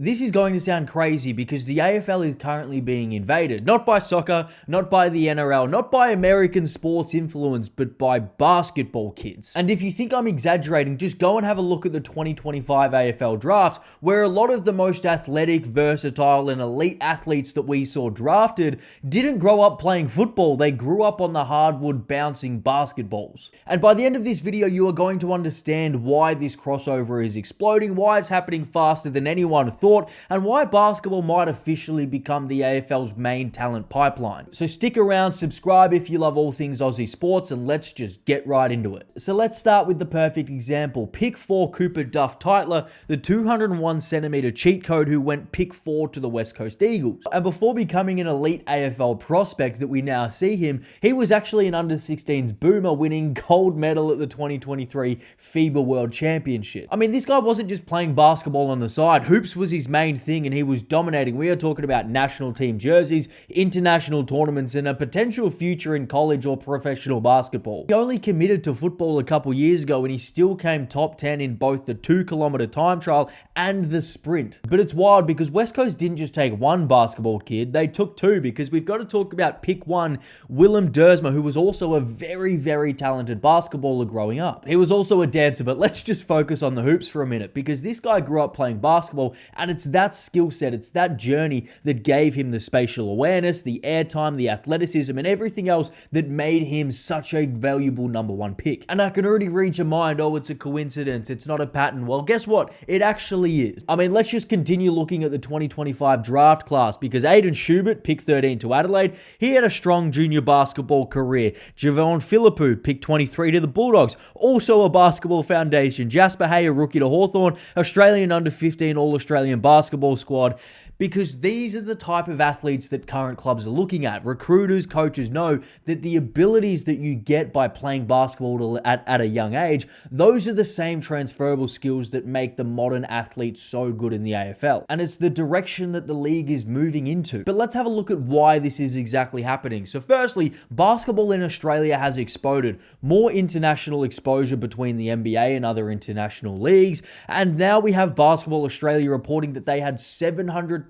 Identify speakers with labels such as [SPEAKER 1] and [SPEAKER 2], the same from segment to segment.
[SPEAKER 1] This is going to sound crazy because the AFL is currently being invaded, not by soccer, not by the NRL, not by American sports influence, but by basketball kids. And if you think I'm exaggerating, just go and have a look at the 2025 AFL draft, where a lot of the most athletic, versatile, and elite athletes that we saw drafted didn't grow up playing football. They grew up on the hardwood bouncing basketballs. And by the end of this video, you are going to understand why this crossover is exploding, why it's happening faster than anyone thought, and why basketball might officially become the AFL's main talent pipeline. So stick around, subscribe if you love all things Aussie sports, and let's just get right into it. So let's start with the perfect example. Pick 4 Cooper Duff Tytler, the 201cm cheat code who went pick 4 to the West Coast Eagles. And before becoming an elite AFL prospect that we now see him, he was actually an under-16s boomer winning gold medal at the 2023 FIBA World Championship. I mean, this guy wasn't just playing basketball on the side. Hoops was his main thing and he was dominating. We are talking about national team jerseys, international tournaments, and a potential future in college or professional basketball. He only committed to football a couple years ago and he still came top 10 in both the 2-kilometer time trial and the sprint. But it's wild because West Coast didn't just take one basketball kid, they took 2, because we've got to talk about pick 1, Willem Dersma, who was also a very, very talented basketballer growing up. He was also a dancer, but let's just focus on the hoops for a minute, because this guy grew up playing basketball, and it's that skill set, it's that journey that gave him the spatial awareness, the airtime, the athleticism, and everything else that made him such a valuable number 1 pick. And I can already read your mind, oh, it's a coincidence, it's not a pattern. Well, guess what? It actually is. I mean, let's just continue looking at the 2025 draft class, because Aiden Schubert, pick 13 to Adelaide, he had a strong junior basketball career. Javon Philippou, pick 23 to the Bulldogs, also a basketball foundation. Jasper Hay, a rookie to Hawthorn, Australian under-15 All-Australian basketball squad, because these are the type of athletes that current clubs are looking at. Recruiters, coaches know that the abilities that you get by playing basketball at a young age, those are the same transferable skills that make the modern athlete so good in the AFL. And it's the direction that the league is moving into. But let's have a look at why this is exactly happening. So firstly, basketball in Australia has exploded. More international exposure between the NBA and other international leagues. And now we have Basketball Australia reporting that they had 700,000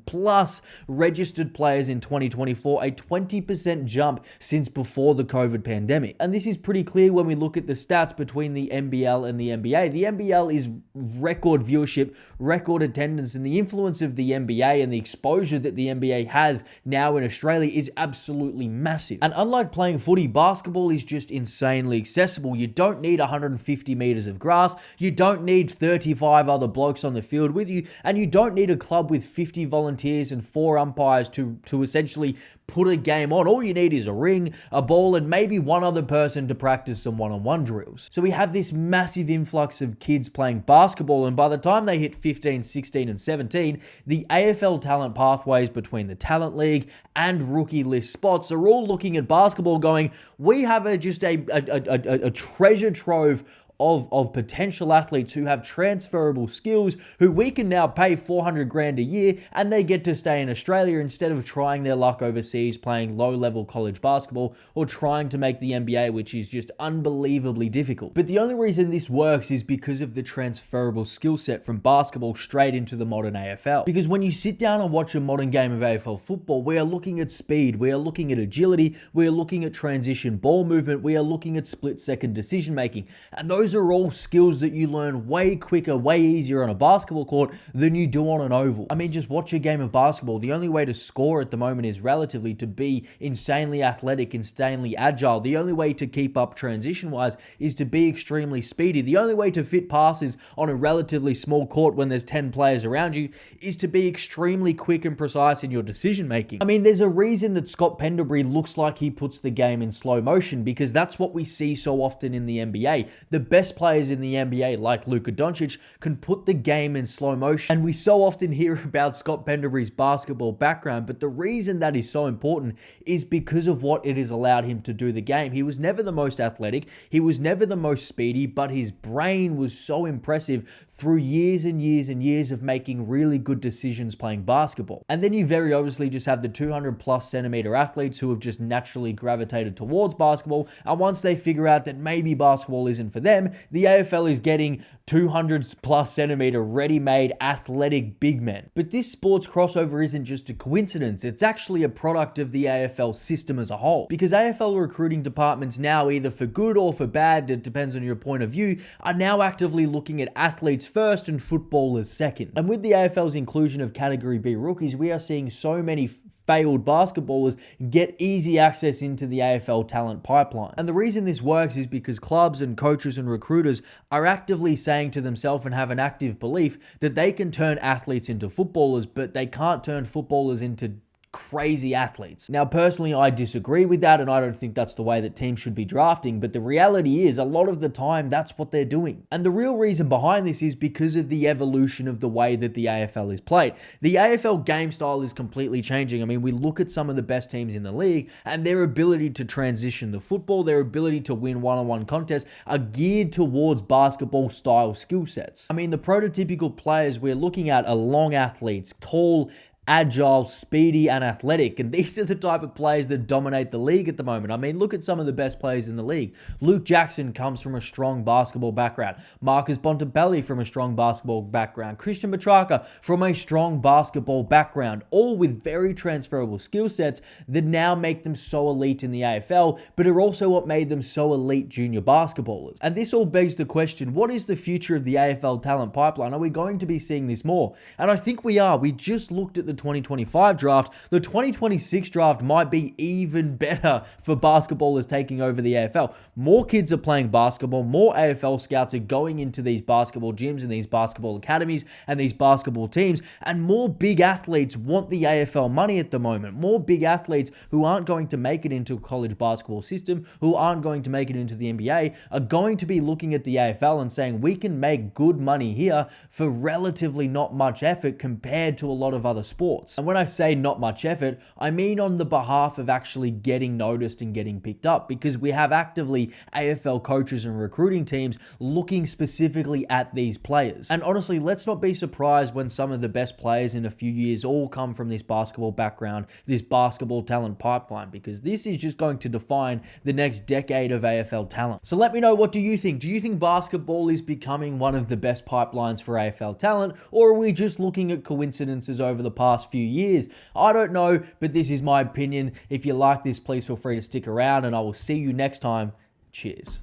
[SPEAKER 1] plus registered players in 2024, a 20% jump since before the COVID pandemic. And this is pretty clear when we look at the stats between the NBL and the NBA. The NBL is record viewership, record attendance, and the influence of the NBA and the exposure that the NBA has now in Australia is absolutely massive. And unlike playing footy, basketball is just insanely accessible. You don't need 150 meters of grass, you don't need 35 other blokes on the field with you, and you don't need a club with 50 volunteers and 4 umpires to essentially put a game on. All you need is a ring, a ball, and maybe one other person to practice some one-on-one drills. So we have this massive influx of kids playing basketball, and by the time they hit 15, 16, and 17, the AFL talent pathways between the Talent League and rookie list spots are all looking at basketball going, we have a treasure trove of potential athletes who have transferable skills who we can now pay 400 grand a year, and they get to stay in Australia instead of trying their luck overseas playing low-level college basketball or trying to make the NBA, which is just unbelievably difficult. But the only reason this works is because of the transferable skill set from basketball straight into the modern AFL. Because when you sit down and watch a modern game of AFL football, we are looking at speed, we are looking at agility, we are looking at transition ball movement, we are looking at split-second decision-making, and those are all skills that you learn way quicker, way easier on a basketball court than you do on an oval. I mean, just watch a game of basketball. The only way to score at the moment is relatively to be insanely athletic, insanely agile. The only way to keep up transition-wise is to be extremely speedy. The only way to fit passes on a relatively small court when there's 10 players around you is to be extremely quick and precise in your decision-making. I mean, there's a reason that Scott Pendlebury looks like he puts the game in slow motion, because that's what we see so often in the NBA. The best players in the NBA, like Luka Doncic, can put the game in slow motion. And we so often hear about Scott Pendlebury's basketball background, but the reason that is so important is because of what it has allowed him to do the game. He was never the most athletic, he was never the most speedy, but his brain was so impressive through years and years and years of making really good decisions playing basketball. And then you very obviously just have the 200 plus centimeter athletes who have just naturally gravitated towards basketball, and once they figure out that maybe basketball isn't for them, them, the AFL is getting 200 plus centimeter ready-made athletic big men. But this sports crossover isn't just a coincidence, it's actually a product of the AFL system as a whole. Because AFL recruiting departments now, either for good or for bad, it depends on your point of view, are now actively looking at athletes first and footballers second. And with the AFL's inclusion of Category B rookies, we are seeing so many failed basketballers get easy access into the AFL talent pipeline. And the reason this works is because clubs and coaches and recruiters are actively saying to themselves and have an active belief that they can turn athletes into footballers, but they can't turn footballers into crazy athletes. Now, personally, I disagree with that, and I don't think that's the way that teams should be drafting, but the reality is, a lot of the time, that's what they're doing. And the real reason behind this is because of the evolution of the way that the AFL is played. The AFL game style is completely changing. I mean, we look at some of the best teams in the league, and their ability to transition the football, their ability to win one-on-one contests are geared towards basketball-style skill sets. I mean, the prototypical players we're looking at are long athletes, tall, agile, speedy, and athletic. And these are the type of players that dominate the league at the moment. I mean, look at some of the best players in the league. Luke Jackson comes from a strong basketball background. Marcus Bontempelli from a strong basketball background. Christian Petrarca from a strong basketball background. All with very transferable skill sets that now make them so elite in the AFL, but are also what made them so elite junior basketballers. And this all begs the question, what is the future of the AFL talent pipeline? Are we going to be seeing this more? And I think we are. We just looked at the 2025 draft. The 2026 draft might be even better for basketballers taking over the AFL. More kids are playing basketball. More AFL scouts are going into these basketball gyms and these basketball academies and these basketball teams. And more big athletes want the AFL money at the moment. More big athletes who aren't going to make it into a college basketball system, who aren't going to make it into the NBA, are going to be looking at the AFL and saying, we can make good money here for relatively not much effort compared to a lot of other sports. And when I say not much effort, I mean on the behalf of actually getting noticed and getting picked up, because we have actively AFL coaches and recruiting teams looking specifically at these players. And honestly, let's not be surprised when some of the best players in a few years all come from this basketball background, this basketball talent pipeline, because this is just going to define the next decade of AFL talent. So let me know, what do you think? Do you think basketball is becoming one of the best pipelines for AFL talent, or are we just looking at coincidences over the past few years? I don't know, but this is my opinion. If you like this, please feel free to stick around, and I will see you next time. Cheers.